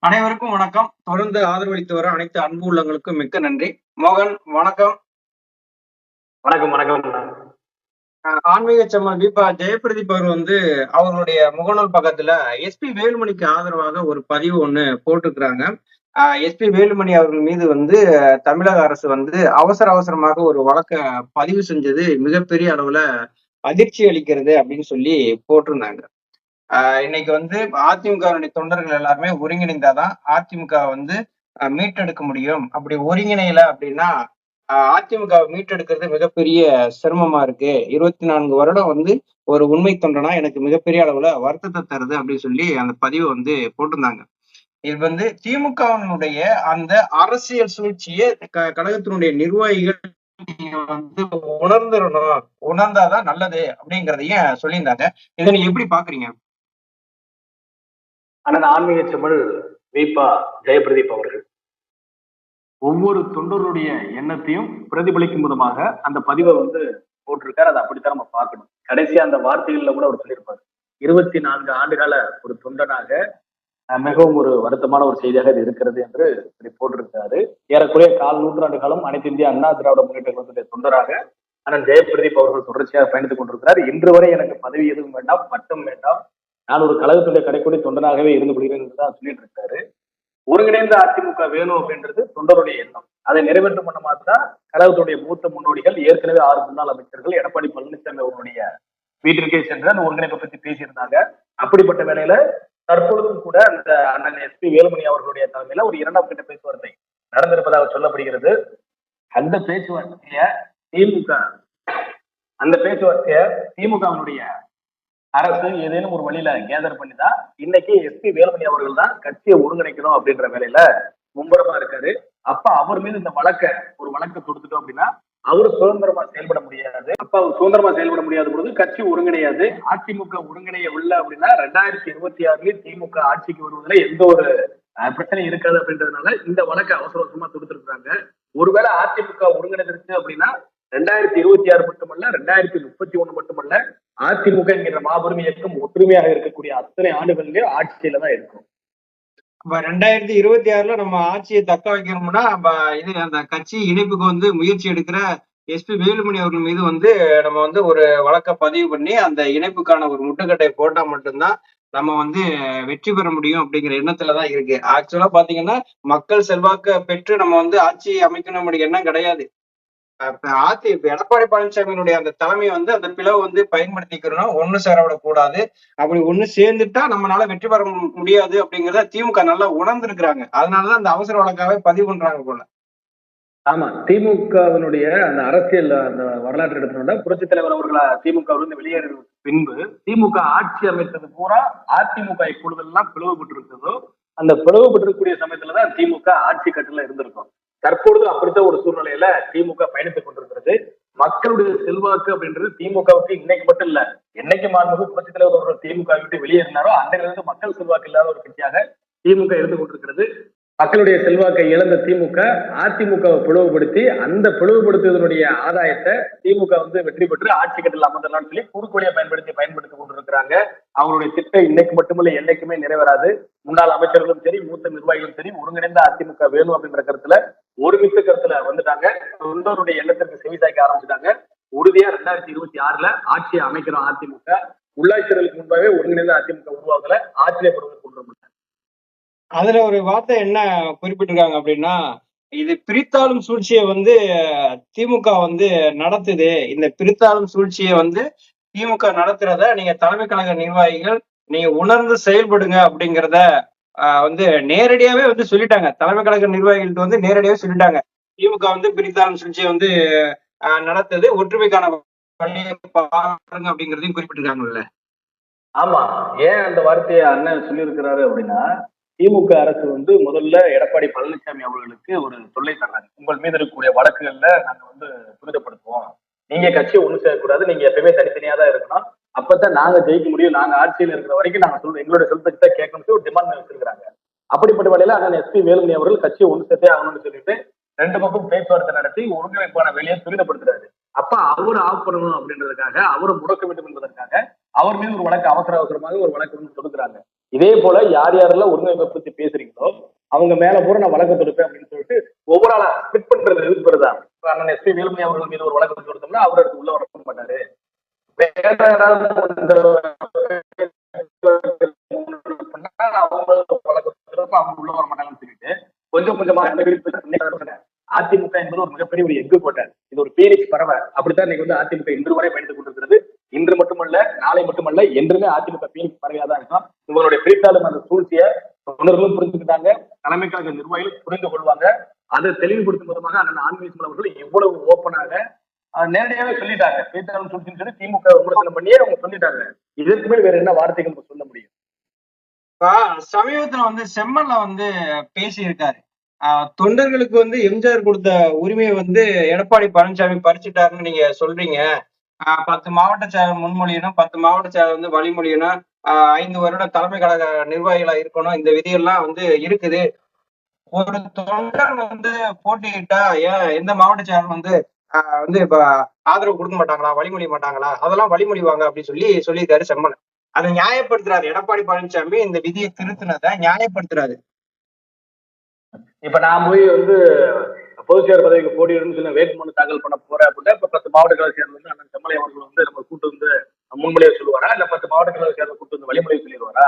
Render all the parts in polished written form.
அனைவருக்கும் வணக்கம். தொடர்ந்து ஆதரவளித்து வர அனைத்து அன்பு உள்ளங்களுக்கும் மிக்க நன்றி. மோகன் வணக்கம். வணக்கம் வணக்கம். ஆன்மீக செம்மல் தீபா ஜெயபிரதீப் அவர் அவர்களுடைய முகநூல் பக்கத்துல எஸ்பி வேலுமணிக்கு ஆதரவாக ஒரு பதிவு ஒண்ணு போட்டிருக்கிறாங்க. எஸ்பி வேலுமணி அவர்கள் மீது தமிழக அரசு அவசர அவசரமாக ஒரு வழக்க பதிவு செஞ்சது மிகப்பெரிய அளவுல அதிர்ச்சி அளிக்கிறது அப்படின்னு சொல்லி போட்டிருந்தாங்க. இன்னைக்கு அதிமுகவினுடைய தொண்டர்கள் எல்லாருமே ஒருங்கிணைந்தாதான் அதிமுக மீட்டெடுக்க முடியும். அப்படி ஒருங்கிணையல அப்படின்னா அதிமுக மீட்டெடுக்கிறது மிகப்பெரிய சிரமமா இருக்கு. 24 வருடம் ஒரு உண்மை தொண்டனா எனக்கு மிகப்பெரிய அளவுல வருத்தத்தை தருது அப்படின்னு சொல்லி அந்த பதிவை போட்டிருந்தாங்க. இது திமுகவினுடைய அந்த அரசியல் சூழ்ச்சியை கழகத்தினுடைய நிர்வாகிகள் உணர்ந்துடணும், உணர்ந்தாதான் நல்லது அப்படிங்கிறதையும் சொல்லியிருந்தாங்க. இதை நீங்க எப்படி பாக்குறீங்க? அண்ணன் ஆன்மீக செம்மல் வீபா ஜெயபிரதீப் அவர்கள் ஒவ்வொரு தொண்டருடைய எண்ணத்தையும் பிரதிபலிக்கும் விதமாக அந்த பதிவை போட்டிருக்காரு. அதை அப்படித்தான் நம்ம பார்க்கணும். கடைசியா அந்த வார்த்தைகள்ல கூட அவர் சொல்லியிருப்பாரு, 24 ஆண்டுகால ஒரு தொண்டனாக மிகவும் ஒரு வருத்தமான ஒரு செய்தியாக இது இருக்கிறது என்று போட்டிருக்காரு. ஏறக்குறைய 1/4 நூற்றாண்டு காலம் அனைத்து இந்திய அண்ணா திராவிட முன்னேற்ற கழகத்துடைய தொண்டராக அண்ணன் ஜெயபிரதீப் அவர்கள் தொடர்ச்சியாக பயணித்துக் கொண்டிருக்கிறார். இன்று வரை எனக்கு பதவி எதுவும் வேண்டாம், பட்டம் வேண்டாம், நான் ஒரு கழகத்துடைய கடைக்கூடி தொண்டனாகவே இருந்து கொள்கிறேன் என்றுதான் சொல்லிட்டு இருக்காரு. ஒருங்கிணைந்த அதிமுக வேணும் அப்படின்றது தொண்டருடைய எண்ணம். அதை நிறைவேற்றும் பண்ண தான் கழகத்துடைய மூத்த முன்னோடிகள் ஏற்கனவே 6 முன்னாள் அமைச்சர்கள் எடப்பாடி பழனிசாமி அவருடைய வீட்டிற்கே சென்று அந்த ஒருங்கிணைப்பை பத்தி பேசியிருந்தாங்க. அப்படிப்பட்ட வேலையில தற்பொழுதும் கூட அந்த அண்ணன் எஸ்பி வேலுமணி அவர்களுடைய தலைமையில ஒரு 2ஆம் கட்ட பேச்சுவார்த்தை நடந்திருப்பதாக சொல்லப்படுகிறது. அந்த பேச்சுவார்த்தைய திமுகவினுடைய அரசு ஏதேனும் ஒரு வழியில கேதர் பண்ணிதான் இன்னைக்கு எஸ்பி வேலுமணி அவர்கள் தான் கட்சியை ஒருங்கிணைக்கணும் அப்படின்ற வேலையில மும்பரமா இருக்காரு. அப்ப அவர் மீது இந்த ஒரு வழக்கை கொடுத்துட்டோம் அப்படின்னா அவரு சுதந்திரமா செயல்பட முடியாது. அப்ப அவர் சுதந்திரமா செயல்பட முடியாத பொழுது கட்சி ஒருங்கிணையாது. அதிமுக ஒருங்கிணையவில்லை அப்படின்னா 2026 திமுக ஆட்சிக்கு வருவதில் எந்த ஒரு பிரச்சனையும் இருக்காது அப்படின்றதுனால இந்த வழக்கை அவசர அவசரமா கொடுத்துருக்காங்க. ஒருவேளை அதிமுக ஒருங்கிணைந்திருக்கு அப்படின்னா 2026 மட்டுமல்ல, 2031 மட்டுமல்ல, அதிமுக என்கிற மாபெரும் இயக்கம் ஒற்றுமையாக இருக்கக்கூடிய அத்தனை ஆண்டுகளிலே ஆட்சியில தான் இருக்கும். அப்ப 2026 நம்ம ஆட்சியை தக்க வைக்கணும்னா அந்த கட்சி இணைப்புக்கு முயற்சி எடுக்கிற எஸ்பி வேலுமணி அவர்கள் மீது நம்ம ஒரு வழக்க பதிவு பண்ணி அந்த இணைப்புக்கான ஒரு முட்டுக்கட்டை போட்டா மட்டும்தான் நம்ம வெற்றி பெற முடியும் அப்படிங்கிற எண்ணத்துலதான் இருக்கு. ஆக்சுவலா பாத்தீங்கன்னா மக்கள் செல்வாக்க பெற்று நம்ம ஆட்சி அமைக்கணும் எண்ணம் கிடையாது. எடப்பாடி பழனிசாமியினுடைய அந்த தலைமை அந்த பிளவு பயன்படுத்திக்கிறோம், ஒண்ணு சேர விடக்கூடாது. அப்படி ஒண்ணு சேர்ந்துட்டா நம்மளால வெற்றி பெற முடியாது அப்படிங்கறத திமுக நல்லா உணர்ந்திருக்கிறாங்க. அதனாலதான் அந்த அவசர வழக்காவே பதிவு பண்றாங்க போல. ஆமா, திமுகவினுடைய அந்த அரசியல் அந்த வரலாற்று எடுத்துட்டா புரட்சித் தலைவர் அவர்கள் திமுக வெளியேற பின்பு திமுக ஆட்சி அமைத்தது பூரா அதிமுக எப்பொழுதெல்லாம் பிளவுபட்டு அந்த பிளவுபட்டிருக்கக்கூடிய சமயத்துலதான் திமுக ஆட்சி கட்டுல இருந்திருக்கும். தற்பொழுது அப்படித்தான் ஒரு சூழ்நிலையில திமுக பயணித்துக் கொண்டிருக்கிறது. மக்களுடைய செல்வாக்கு அப்படின்றது திமுகவுக்கு இன்னைக்கு மட்டும் இல்ல, என்னைக்கு மாண்புமிகு புரட்சித் தலைவர் அவர்கள் திமுக விட்டு வெளியேறினாரோ அன்றையிலிருந்து மக்கள் செல்வாக்கு இல்லாத ஒரு கட்சியாக திமுக இருந்து கொண்டிருக்கிறது. மக்களுடைய செல்வாக்கை இழந்த திமுக அதிமுகவை பிளவுபடுத்தி அந்த பிளவுபடுத்துவதனுடைய ஆதாயத்தை திமுக வெற்றி பெற்று ஆட்சி கட்டில் அமர்ந்தலாம்னு சொல்லி குறுக்கோடியை பயன்படுத்தி கொண்டிருக்கிறாங்க. அவங்களுடைய திட்டம் இன்னைக்கு மட்டுமல்ல, என்னைக்குமே நிறைவேறாது. முன்னாள் அமைச்சர்களும் சரி, மூத்த நிர்வாகிகளும் சரி, ஒருங்கிணைந்த அதிமுக வேணும் அப்படின்ற கருத்துல ஒருமித்த கருத்துல வந்துட்டாங்க. தொண்டருடைய எண்ணத்திற்கு செவிசாய்க்க ஆரம்பிச்சுட்டாங்க. உறுதியா 2026 ஆட்சியை அமைக்கிறோம். அதிமுக உள்ளாட்சி தேர்தலுக்கு முன்பாகவே ஒருங்கிணைந்த அதிமுக உருவாக்கல, ஆச்சரியப்படுவதற்கு கொண்டு அதுல ஒரு வார்த்தை என்ன குறிப்பிட்டிருக்காங்க அப்படின்னா, இது பிரித்தாளும் சூழ்ச்சியை திமுக நடத்துது. இந்த பிரித்தாளும் சூழ்ச்சியை திமுக நடத்துறத நீங்க தலைமை கழக நிர்வாகிகள் நீங்க உணர்ந்து செயல்படுங்க அப்படிங்கிறத நேரடியாவே சொல்லிட்டாங்க. தலைமை கழக நிர்வாகிகள் நேரடியாவே சொல்லிட்டாங்க, திமுக பிரித்தாளும் சூழ்ச்சியை நடத்துது, ஒற்றுமைக்கான வழியை பாருங்க அப்படிங்கிறதையும் குறிப்பிட்டிருக்காங்கல்ல. ஆமா, ஏன் அந்த வார்த்தையை அண்ணன் சொல்லியிருக்கிறாரு அப்படின்னா, திமுக அரசு முதல்ல எடப்பாடி பழனிசாமி அவர்களுக்கு ஒரு தொல்லை தர்றாங்க. உங்கள் மீது இருக்கக்கூடிய வழக்குகள்ல நாங்க துரிதப்படுத்துவோம், நீங்க கட்சியை ஒண்ணு செய்யக்கூடாது, நீங்க எப்பவுமே தனித்தனியா தான் இருக்கணும், அப்பதான் நாங்க ஜெயிக்க முடியும், நாங்க ஆட்சியில் இருக்கிற வரைக்கும் நாங்க எங்களுடைய சொல்பத்தை கேட்கணும் ஒரு டிமாண்ட் வச்சிருக்காங்க. அப்படிப்பட்ட வழியில அண்ணன் எஸ்பி வேலுமணி அவர்கள் கட்சியை ஒண்ணு சேர்த்தே ஆகணும்னு சொல்லிட்டு 2 பக்கம் பேச்சுவார்த்தை நடத்தி ஒருங்கிணைப்பான வேலையை துரிதப்படுத்துறாரு. அப்ப அவரு ஆஃப் பண்ணணும் அப்படின்றதுக்காக, அவரை முடக்க வேண்டும் என்பதற்காக அவர் மீது ஒரு வழக்கு அவசர அவசரமாக ஒரு வழக்கு கொடுக்குறாங்க. இதே போல யார் யாரெல்லாம் ஒருங்கிணைப்பை பத்தி பேசுறீங்களோ அவங்க மேல பூரா நான் வழக்கு தொடுப்பேன் அப்படின்னு சொல்லிட்டு ஒவ்வொரு ஆளா ஸ்பிட் பண்றது எதிர்ப்புறதான். அண்ணன் எஸ்பி வேலுமணி அவர்கள் மீது ஒரு வழக்கு தொடுத்தோம்னா அவர் அதுக்கு உள்ள வர மாட்டாரு. வேற ஏதாவது அவங்க உள்ள வர மாட்டாங்கன்னு சொல்லிட்டு கொஞ்சம் கொஞ்சமா அதிமுக என்பது ஒரு மிகப்பெரிய ஒரு எஃகு போட்டார். இது ஒரு பீனிக்ஸ் பறவை. அப்படித்தான் இன்னைக்கு வந்து அதிமுக இன்று வரை பயணித்துக் கொண்டிருக்கிறது. இன்று மட்டுமல்ல, நாளை மட்டுமல்ல, என்றுமே அதிமுக பீனிக்ஸ் பறவையா தான் இருக்கும். இவங்களுடைய பிரித்தாளும் அந்த சூழ்ச்சியை தொண்டர்களும் புரிஞ்சுக்கிட்டாங்க, தலைமை கழக நிர்வாகிகள் புரிந்து கொள்வாங்க. அதை தெளிவுபடுத்தும் விதமாக அண்ணன் ஆன்மீகம் அவர்கள் இவ்வளவு ஓப்பனாக நேரடியாவே சொல்லிட்டாங்க. பிரித்தாளும் சூழ்ச்சின்னு சொல்லி திமுக விமர்சனம் பண்ணியே அவங்க சொல்லிட்டாங்க. இதற்கு மேல் வேற என்ன வார்த்தைகள் சொல்ல முடியும்? சமீபத்துல வந்து செம்மல்ல வந்து பேசி இருக்காரு. தொண்டர்களுக்கு வந்து எம்ஜிஆர் கொடுத்த உரிமையை வந்து எடப்பாடி பழனிசாமி பறிச்சுட்டாருன்னு நீங்க சொல்றீங்க. 10 மாவட்ட செயலர் முன்மொழியணும், 10 மாவட்ட செயலர் வந்து வழிமொழியணும், 5 வருடம் தலைமை கழக நிர்வாகிகளா இருக்கணும். இந்த விதியெல்லாம் வந்து இருக்குது. ஒரு தொண்டர் வந்து போட்டியிட்டா எந்த மாவட்ட செயலர் வந்து வந்து இப்ப ஆதரவு கொடுக்க மாட்டாங்களா, வழிமொழிய மாட்டாங்களா? அதெல்லாம் வழிமொழிவாங்க அப்படின்னு சொல்லியிருக்காரு செம்மன். அதை நியாயப்படுத்துறாரு எடப்பாடி பழனிசாமி. இந்த விதியை திருத்தினதை நியாயப்படுத்துறாரு. இப்ப நான் போய் வந்து பொதுச்செயலர் பதவிக்கு போட்டியிடும் சொல்லி வேட்புமனு தாக்கல் பண்ண போறேன் அப்படின்னா இப்ப 10 மாவட்ட கழக சேர்ந்து வந்து அண்ணன் செம்மலை அவர்கள் வந்து நம்ம கூட்டு வந்து முன்மொழியை சொல்லுவாரா, இல்ல 10 மாவட்ட கழக சேர்ந்து கூட்டு வந்து வழிமுறையை சொல்லிடுவாரா?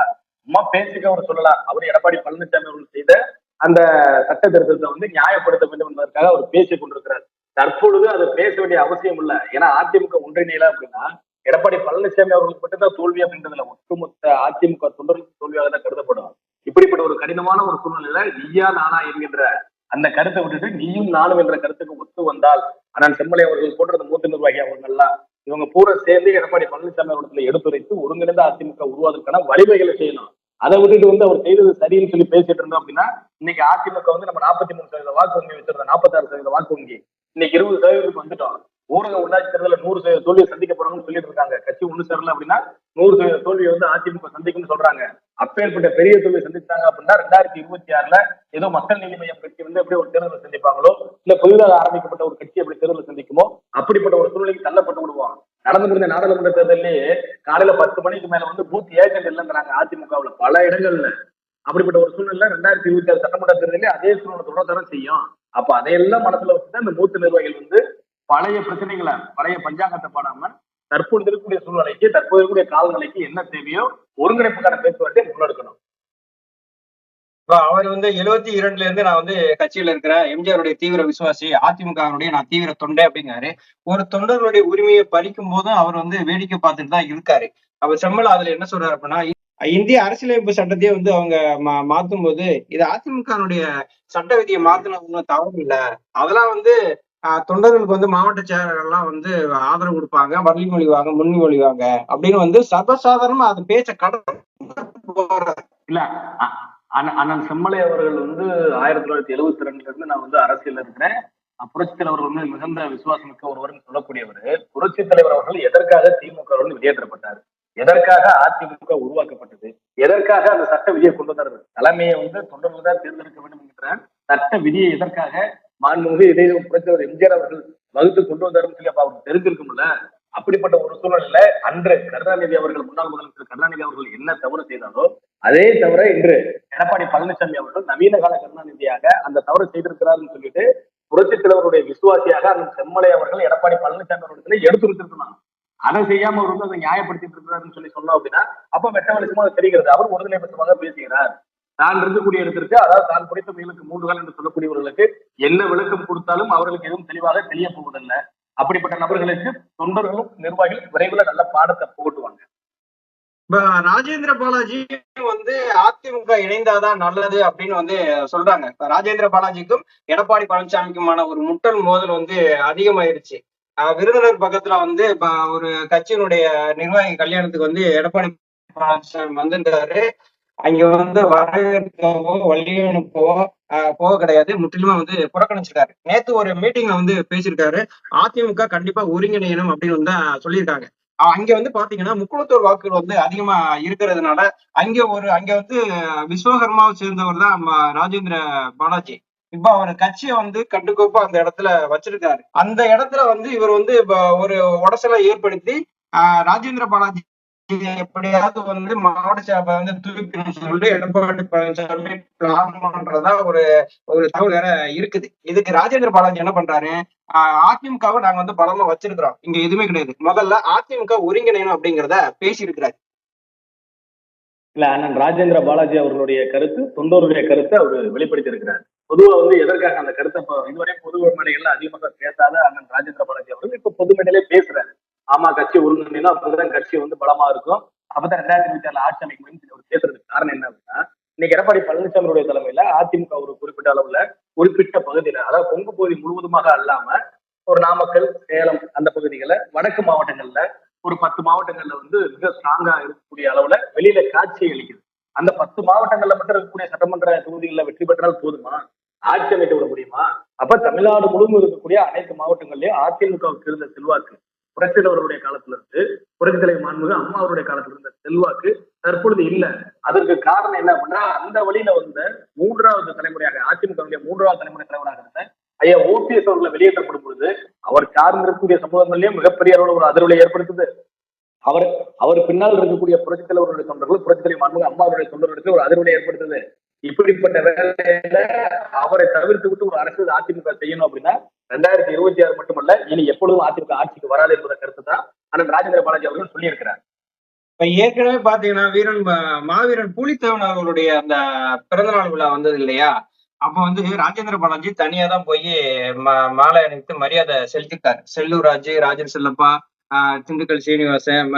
சும்மா பேச்சுக்கு அவர் சொல்லலாம். அவர் எடப்பாடி பழனிசாமி அவர்கள் செய்த அந்த சட்ட திருத்தத்தை வந்து நியாயப்படுத்த வேண்டும் என்பதற்காக அவர் பேசிக் கொண்டிருக்கிறார். தற்பொழுது அது பேச வேண்டிய அவசியம் இல்லை. ஏன்னா அதிமுக ஒன்றிணையல அப்படின்னா எடப்பாடி பழனிசாமி அவர்களுக்கு மட்டும்தான் தோல்வி அப்படின்றதுல ஒட்டுமொத்த அதிமுக தொண்டர்களுக்கு தோல்வியாக தான் கருதப்படும். இப்படிப்பட்ட ஒரு கடினமான ஒரு சூழ்நிலையில நீயா நானா என்கின்ற அந்த கருத்தை விட்டுட்டு நீயும் நானும் என்ற கருத்துக்கு ஒத்து வந்தால் அண்ணன் செம்மலை அவர்கள் போன்ற மூத்த நிர்வாகி அவர்கள்லாம் இவங்க பூரா சேர்ந்து எடப்பாடி பழனிசாமி அவர்களை எடுத்துரைத்து ஒருங்கிணைந்த அதிமுக உருவாவதற்கான வழிவகைகளை செய்யணும். அதை விட்டுட்டு வந்து அவர் செய்தது சரின்னு சொல்லி பேசிட்டு இருந்தோம் அப்படின்னா இன்னைக்கு அதிமுக வந்து நம்ம 43% வாக்கு வங்கி வச்சிருந்தோம், 46% வாக்கு வங்கி இன்னைக்கு 20% வந்துட்டோம். ஊரக உள்ளாட்சி தேர்தலில் 100% தோல்வியை சந்திக்க போறாங்கன்னு சொல்லிட்டு இருக்காங்க. கட்சி ஒண்ணு சேரல அப்படின்னா 100% தோல்வியை வந்து அதிமுக சந்திக்கும்னு சொல்றாங்க. அப்பேற்பட்ட பெரிய தோல்வியை சந்திச்சாங்க அப்படின்னா 2026ல ஏதோ மக்கள் நீதி மையம் கட்சி வந்து எப்படி ஒரு தேர்தலை சந்திப்பாங்களோ, இல்ல புதிதாக ஆரம்பிக்கப்பட்ட ஒரு கட்சி எப்படி தேர்தலை சந்திக்குமோ அப்படிப்பட்ட ஒரு சூழ்நிலைக்கு தள்ளப்பட்டு விடுவோம். நடந்து முடிந்த நாடாளுமன்ற தேர்தலிலேயே காலையில 10 மணிக்கு மேல வந்து பூத் ஏஜென்ட் இல்லைங்கிறாங்க அதிமுகவுல பல இடங்கள்ல. அப்படிப்பட்ட ஒரு சூழ்நிலை 2026 சட்டமன்ற தேர்தலே அதே சூழ்நிலை தொடர்தான் செய்யும். அப்ப அதையெல்லாம் மனசுல வச்சுதான் இந்த மூத்த நிர்வாகிகள் வந்து பழைய பிரச்சனைகளை, பழைய பஞ்சாங்கத்தை பாடாம தற்போது இருக்கக்கூடிய சூழ்நிலைக்கு, தற்போது இருக்கக்கூடிய காலநிலைக்கு என்ன தேவையோ ஒருங்கிணைப்புக்கான பேச்சுவார்த்தையை முன்னெடுக்கணும். அவர் வந்து 72ல இருந்து நான் வந்து கட்சியில இருக்கிறேன், எம்ஜிஆருடைய தீவிர விசுவாசி, அதிமுகவுடைய நான் தீவிர தொண்டை அப்படிங்கிறாரு. ஒரு தொண்டர்களுடைய உரிமையை பறிக்கும் போதும் அவர் வந்து வேடிக்கை பார்த்துட்டு தான் இருக்காரு. அவர் செம்மல அதுல என்ன சொல்றாரு அப்படின்னா, இந்திய அரசியலமைப்பு சட்டத்தையே வந்து அவங்க மாத்தும் போது இது அதிமுகனுடைய சட்ட விதியை மாத்தின ஒன்றும் தவறு இல்லை. அதெல்லாம் வந்து தொண்டர்களுக்கு வந்து மாவட்ட செயலர்கள்லாம் வந்து ஆதரவு கொடுப்பாங்க, வழிமொழிவாங்க, முன்மொழிவாங்க அப்படின்னு வந்து சர்வசாதாரணமா அது பேச்ச இல்ல. அண்ணன் செம்மலை அவர்கள் வந்து 1972ல இருந்து நான் வந்து அரசியல் இருக்கிறேன், புரட்சி தலைவர் வந்து மிகுந்த விசுவாசமிக்க ஒருவர்னு சொல்லக்கூடியவர். புரட்சி தலைவர் அவர்கள் எதற்காக திமுக வெளியேற்றப்பட்டார், எதற்காக அதிமுக உருவாக்கப்பட்டது, எதற்காக அந்த சட்ட விதியை கொண்டு வந்தார்கள், தலைமையை வந்து தொண்டர்கள் தான் தேர்ந்தெடுக்க வேண்டும் என்கிற சட்ட விதியை எதற்காக மாண்புமிகு இதய புரட்சியாளர் எம்ஜிஆர் அவர்கள் வகுத்து கொண்டு வந்தாருன்னு சொல்லி அப்ப அவருக்கு தெரிஞ்சிருக்கும்ல. அப்படிப்பட்ட ஒரு சூழல்ல அன்று கருணாநிதி அவர்கள், முன்னாள் முதலமைச்சர் கருணாநிதி அவர்கள் என்ன தவறு செய்தாரோ அதே தவிர இன்று எடப்பாடி பழனிசாமி அவர்கள் நவீன கால கருணாநிதியாக அந்த தவறு செய்திருக்கிறாருன்னு சொல்லிட்டு புரட்சி தலைவருடைய விசுவாசியாக அந்த செம்மலை அவர்கள் எடப்பாடி பழனிசாமி அவர்களை எடுத்துருத்திருக்கிறாங்க. அதை செய்யாம அவர் வந்து அதை நியாயப்படுத்திட்டு இருக்கிறாருன்னு சொல்லி சொன்னோம் அப்படின்னா அப்ப வெட்ட வெளிச்சமா தெரிகிறது. அவர் ஒருதலைபட்சமாக பேசுகிறார். தான் இருக்கக்கூடிய இடத்திற்கு, அதாவது தான் பிடித்த முயலுக்கு 3 கால் என்று சொல்லக்கூடியவர்களுக்கு என்ன விளக்கம் கொடுத்தாலும் அவர்களுக்கு எதுவும் தெளிவாக தெரிய போவதில்லை. அப்படிப்பட்ட நபர்களுக்கு தொண்டர்களும் நிர்வாகிகள் விரைவில் நல்ல பாடத்தை புகட்டுவாங்க. ராஜேந்திர பாலாஜி வந்து அதிமுக இணைந்தாதான் நல்லது அப்படின்னு வந்து சொல்றாங்க. ராஜேந்திர பாலாஜிக்கும் எடப்பாடி பழனிசாமிக்குமான ஒரு முட்டல் மோதல் வந்து அதிகமாயிருச்சு. விருதுநகர் பக்கத்துல வந்து ஒரு கட்சியினுடைய நிர்வாகி கல்யாணத்துக்கு வந்து எடப்பாடி பழனிசாமி வந்திருந்தாரு. அங்க வந்து வரவேற்கவோ வழி அனுப்பவோ போக கிடையாது, முற்றிலுமா வந்து புறக்கணிச்சிருக்காரு. நேத்து ஒரு மீட்டிங்ல வந்து பேசியிருக்காரு, அதிமுக கண்டிப்பா ஒருங்கிணையணும் அப்படின்னு வந்து சொல்லியிருக்காங்க. அங்க வந்து பாத்தீங்கன்னா முக்குளத்தூர் வாக்குகள் வந்து அதிகமா இருக்கிறதுனால அங்க வந்து விஸ்வகர்மாவை சேர்ந்தவர் தான் ராஜேந்திர பாலாஜி. இப்ப அவர் கட்சியை வந்து கட்டுக்கோப்பா அந்த இடத்துல வச்சிருக்காரு. அந்த இடத்துல வந்து இவர் வந்து ஒரு உடசலை ஏற்படுத்தி ராஜேந்திர பாலாஜி இதை எப்படியாவது வந்து மாவட்ட சார்பை வந்து தூக்கணும்னு சொல்லிட்டு எடப்பாடி பழனிசாமி பிளான் பண்றதா ஒரு ஒரு தகவல் வேற இருக்குது. இதுக்கு ராஜேந்திர பாலாஜி என்ன பண்றாரு, அதிமுகவை நாங்க வந்து பலமா வச்சிருக்கிறோம், இங்க எதுவுமே கிடையாது, முதல்ல அதிமுக ஒருங்கிணையணும் அப்படிங்கிறத பேசி இருக்கிறாரு. இல்ல அண்ணன் ராஜேந்திர பாலாஜி அவர்களுடைய கருத்து தொண்டருடைய கருத்தை அவர் வெளிப்படுத்தி இருக்கிறார். பொதுவா வந்து எதற்காக அந்த கருத்தை இதுவரை பொது மேடைகள்ல அதிகமாக பேசாத அண்ணன் ராஜேந்திர பாலாஜி அவர்கள் இப்ப பொது மேடையிலே பேசுறாரு. ஆமா, கட்சி ஒருங்கிணைனா அப்பதான் கட்சி வந்து பலமா இருக்கும், அப்பதான் 2024 ஆட்சி அமைக்க முடியும்னு அவர் பேசுறதுக்கு காரணம் என்ன அப்படின்னா, இன்னைக்கு எடப்பாடி பழனிசாமியுடைய தலைமையில அதிமுக ஒரு குறிப்பிட்ட அளவுல குறிப்பிட்ட பகுதியில, அதாவது கொங்கு பகுதி முழுவதுமாக அல்லாம ஒரு நாமக்கல், சேலம் அந்த பகுதிகளை, வடக்கு மாவட்டங்கள்ல ஒரு 10 மாவட்டங்கள்ல வந்து மிக ஸ்ட்ராங்கா இருக்கக்கூடிய அளவுல வெளியில காட்சி அளிக்குது. அந்த 10 மாவட்டங்கள்ல மட்டும் இருக்கக்கூடிய சட்டமன்ற தொகுதிகளில் வெற்றி பெற்றால் போதுமா? ஆட்சி அமைக்க விட முடியுமா? அப்ப தமிழ்நாடு முழுவதும் இருக்கக்கூடிய அனைத்து மாவட்டங்கள்லயும் அதிமுகவுக்கு இருந்த செல்வாக்கு, புரட்சித்தலைவருடைய காலத்துல இருந்து புரட்சித் தலைவர் மாண்புமிகு அம்மா அவருடைய காலத்துல இருந்த செல்வாக்கு தற்பொழுது இல்ல. அதற்கு காரணம் என்ன அப்படின்னா, அந்த வழியில வந்த 3வது தலைமுறையாக அதிமுகவுடைய 3வது தலைமுறை தலைவராக இருந்த ஐயா ஓபிஎஸ் அவர்களை வெளியேற்றப்படும் பொழுது அவர் சார்ந்திருக்கக்கூடிய சமூகங்கள்லயும் மிகப்பெரிய அளவில் ஒரு அதிர்வலை ஏற்படுத்துது. அவர் பின்னால் இருக்கக்கூடிய புரட்சித் தலைவருடைய தொண்டர்கள், புரட்சித் தலைவர் மாண்புமிகு அம்மாவுடைய தொண்டர்களுக்கு ஒரு அதிர்வலை ஏற்படுத்துது. இப்படிப்பட்ட வேலையில அவரை தவிர்த்து விட்டு ஒரு அரசியல் அதிமுக செய்யணும் அப்படின்னா 2026 மட்டுமல்ல, இனி எப்பொழுதும் அதிமுக ஆட்சிக்கு வராது என்பத கருத்து தான் அண்ணன் ராஜேந்திர பாலாஜி அவர்கள் சொல்லியிருக்கிறார். இப்ப ஏற்கனவே பாத்தீங்கன்னா மாவீரன் பூலித்தேவன் அவர்களுடைய அந்த பிறந்தநாள் விழா வந்தது இல்லையா, அப்ப வந்து ராஜேந்திர பாலாஜி தனியா தான் போய் மாலை அணிவித்து மரியாதை செலுத்திருக்காரு. செல்லூர் ராஜு, ராஜன் செல்லப்பா, திண்டுக்கல் சீனிவாசன்,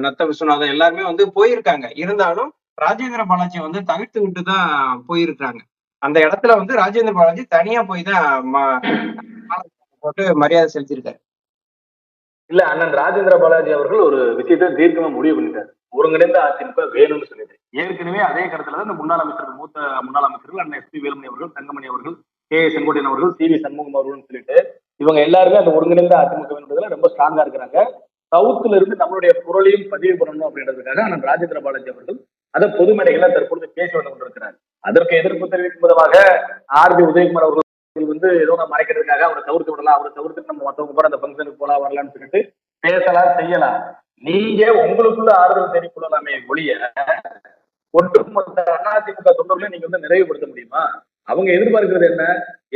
நத்த விஸ்வநாதன் எல்லாருமே வந்து போயிருக்காங்க. இருந்தாலும் ராஜேந்திர பாலாஜி வந்து தவிர்த்து விட்டு தான் போயிருக்காங்க. அந்த இடத்துல வந்து ராஜேந்திர பாலாஜி தனியா போய் தான் போட்டு மரியாதை செலுத்தியிருக்காரு. இல்ல அண்ணன் ராஜேந்திர பாலாஜி அவர்கள் ஒரு விஷயத்தை தீர்க்கமா முடிவு பண்ணிட்டாரு. ஒருங்கிணைந்த அதிமுக வேணும்னு சொல்லிட்டு ஏற்கனவே அதே கருத்துலதான் இந்த முன்னாள் அமைச்சர்கள், மூத்த முன்னாள் அமைச்சர்கள் அண்ணன் எஸ் பி வேலுமணி அவர்கள், தங்கமணி அவர்கள், கே செங்கோட்டையன் அவர்கள், சி வி சண்முகம் அவர்கள் சொல்லிட்டு இவங்க எல்லாருமே அந்த ஒருங்கிணைந்த அதிமுக வேணுன்றதுல ரொம்ப ஸ்ட்ராங்கா இருக்கிறாங்க. சவுத்துல இருந்து நம்மளுடைய குரலையும் பதிவு பண்ணணும் அப்படின்றதுக்காக அண்ணன் ராஜேந்திர பாலாஜி அவர்கள் அதை பொது மேடைகளை தற்பொழுது பேசி வந்து கொண்டிருக்கிறார். அதற்கு எதிர்ப்பு தெரிவிக்கும் விதமாக ஆர் பி உதயகுமார் அவர்கள் வந்து ஏதோ நம்ம மறைக்கிறதுக்காக அவரை தவிர்த்து விடலாம், அவரை தவிர்த்து நம்ம மற்றவங்க கூட அந்த ஃபங்க்ஷனுக்கு போலாம் வரலாம்னு சொல்லிட்டு பேசலாம், செய்யலாம். நீங்க உங்களுக்குள்ள ஆறுதல் தெரிவிக்கொள்ளலாமே ஒழிய ஒட்டுமொத்த அதிமுக தொண்டர்களை நீங்க வந்து நிறைவுபடுத்த முடியுமா? அவங்க எதிர்பார்க்கிறது என்ன?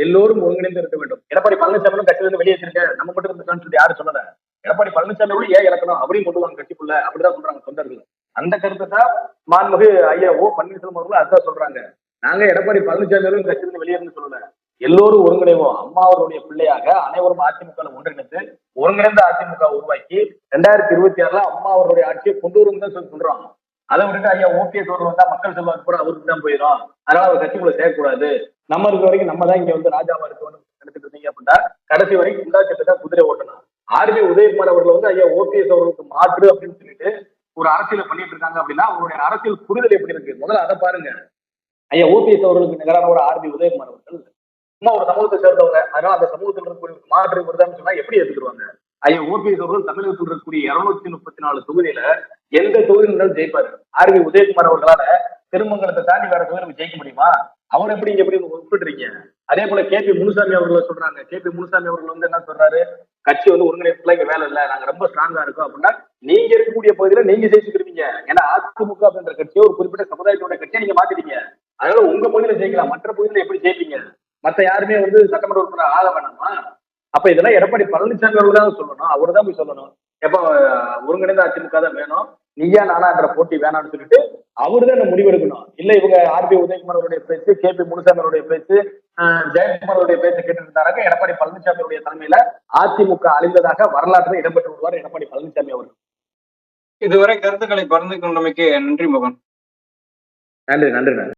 எல்லோரும் ஒருங்கிணைந்து இருக்க வேண்டும். எடப்பாடி பழனிசாமி கட்சியில இருந்து வெளியேற்றிருக்க, நம்ம மட்டும் இருந்துக்கான்னு சொல்லி யாரும் சொல்லல. எடப்பாடி பழனிசாமி ஏன் இலக்கணும் அப்படின்னு கொண்டு வாங்க கட்சிக்குள்ள, அப்படிதான் சொல்றாங்க தொண்டர்கள். அந்த கருத்தை தான் மாண்புமிகு ஐயா ஓ பன்னீர்செல்வம் அவர்களும் அதுதான் சொல்றாங்க. நாங்க எடப்பாடி பழனிசாமி கட்சியிலிருந்து வெளியேறுன்னு சொல்லல, எல்லோரும் ஒருங்கிணைவோம், அம்மா அவருடைய பிள்ளையாக அனைவரும் அதிமுக ஒன்றிணைந்து ஒருங்கிணைந்த அதிமுக உருவாக்கி 2026 அம்மா அவருடைய ஆட்சியை கொண்டு வரும் தான் சொல்றோம். அதை விட்டுட்டு ஐயா ஓபிஎஸ் அவர்கள் வந்தா மக்கள் செல்வாக்கு கூட அவருக்கு தான் போயிடும், அதனால அவர் கட்சிக்குள்ள சேர்க்கக்கூடாது, நம்ம இருக்க வரைக்கும் நம்ம தான் இங்க வந்து ராஜாவா இருக்கணும்னு நினைச்சிட்டு இருந்தீங்க அப்படின்னா கடைசி வரைக்கும் இந்த சட்டத்தை தான் குதிரை ஓட்டணும். ஆர் பி உதயகுமார் அவர்கள் வந்து ஐயா ஓபிஎஸ் அவர்களுக்கு மாற்று அப்படின்னு சொல்லிட்டு ஒரு அரசியலை பண்ணிட்டு இருக்காங்க அப்படின்னா அவருடைய அரசியல் புரிதல் எப்படி இருக்கு முதல்ல அதை பாருங்க. ஐயா ஓபிஎஸ் அவர்களுக்கு நிகரான ஒரு ஆர் பி உதயகுமார் அவர்கள் சும்மா ஒரு சமூகத்தை சேர்ந்தவங்க, அதனால அந்த சமூகத்தில் இருக்கக்கூடிய மாற்று வருதான்னு சொன்னா எப்படி எடுத்துருவாங்க? ஐயா ஓபிஎஸ் அவர்கள் தமிழகத்தில் இருக்கக்கூடிய 234 தொகுதியில எந்த தொகுதியில் இருந்தாலும் ஜெயிப்பாரு. ஆர் பி உதயகுமார் அவர்களால திருமங்கலத்தை தாண்டி வேற தொகுதியில் ஜெயிக்க முடியுமா? அவர் எப்படி ஒப்பிடுறீங்க? அதே போல கே பி முனுசாமி அவர்கள் சொல்றாங்க. கே பி முனுசாமி அவர்கள் வந்து என்ன சொல்றாரு, கட்சி வந்து ஒருங்கிணைப்புல இங்க வேலை இல்லை, நாங்க ரொம்ப ஸ்ட்ராங்கா இருக்கோம் அப்படின்னா நீங்க இருக்கக்கூடிய பகுதியில நீங்க ஜெயிச்சுக்கிருவீங்க. ஏன்னா அதிமுக அப்படின்ற கட்சியை ஒரு குறிப்பிட்ட சமுதாயத்தோட கட்சியை நீங்க மாத்திட்டீங்க, அதனால உங்க பகுதியில ஜெயிக்கலாம், மற்ற பகுதியில எப்படி ஜெயிப்பீங்க? மத்த யாருமே வந்து சட்டமன்ற உறுப்பினர் ஆக வேணாமா? அப்ப இதெல்லாம் எடப்பாடி பழனிசாமி அவர்கள் தான் சொல்லணும், அவரு தான் போய் சொல்லணும். எப்ப ஒருங்கிணைந்த அதிமுக தான் வேணும், நீயா நானாங்கிற போட்டி வேணாம்னு சொல்லிட்டு அவரு தான் முடிவெடுக்கணும். இல்ல இவங்க ஆர் பி உதயகுமார் அவருடைய பேச்சு, கே பி முனுசாமி அவருடைய பேச்சு, ஜெயக்குமார் அவருடைய பேச்சு கேட்டு இருந்தாங்க. எடப்பாடி பழனிசாமி அவருடைய தலைமையில அதிமுக அழிந்ததாக வரலாற்று இடம்பெற்று விடுவார் எடப்பாடி பழனிசாமி அவர்கள். இதுவரை கருத்துக்களை பகிர்ந்து கொண்டமைக்கு நன்றி மகன். நன்றி.